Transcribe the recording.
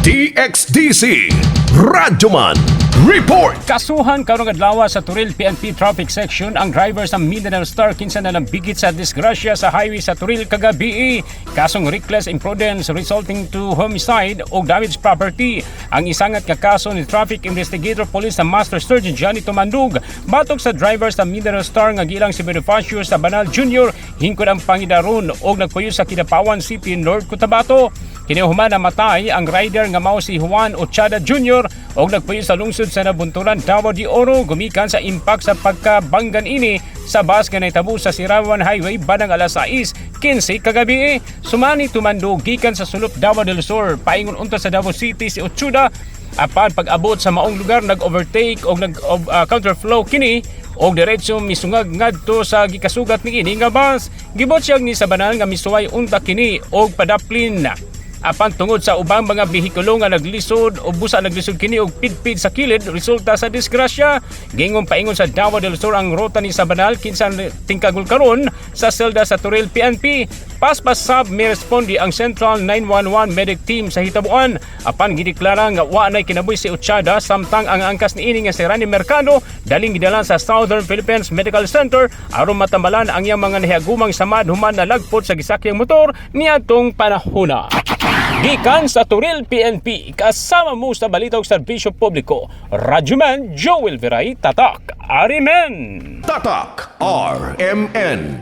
DXDC Radyoman Report. Kasohan Karong Adlawa sa Toril Pnp Traffic Section ang driver sa Mindanao Star kinsa nalambigit sa disgrasya sa highway sa Toril kagabii. Kasong Reckless Imprudence resulting to homicide o damaged property. Ang isang-at kaso ni Traffic Investigator Police sa Master Sergeant Johnny Tumandog batok sa driver sa Mindanao Star nga giilang si Bonifacio Sabanal Jr. hingkod ang pangidaron o nagpuyo sa Kidapawan City, North Cotabato. Kini human namatay ang rider nga mao si Juan Ochada Jr. og nagpuyo sa lungsod sa nabunturan Davao De Oro gumikan sa impact sa pagkabanggan ini sa bus nga nahitabo sa Sirawan Highway bandang alas 6:15 kagabii. Sumani Tumandog gikan sa Sulop Davao Del Sur paingon unta sa Davao City si Ochada apan pag-abot sa maong lugar nag-overtake og nag-counter flow kini og diretso misungag ngadto sa gikasugat ni ini nga bus. Gibot siya ni Sabanal nga misuway unta kini og padaplin apan tungod sa ubang mga bihikulo nga naglisod o busa naglisod kini og pidpid sa kilid resulta sa disgrasya. Gingon paingon sa Davao del Sur ang ruta ni Sabanal kinsa tingkagol karon sa selda sa Toril Pnp. Paspas sab may respondi ang Central 911 medic team sa hitabuan apan gideklara nga wa nay kinabuhi si Ochada samtang ang angkas niini nga si Rani Mercado daling gidala sa Southern Philippines Medical Center aron matambalan ang iyang mga nahiyagumang samad human nalagpot sa gisakyang motor niadtong panahona. Gikan sa Toril PNP, kasama mo sa Balitog Serbisyo Publiko, Radyoman Joel Veray Tatak, Arimen! Tatak RMN.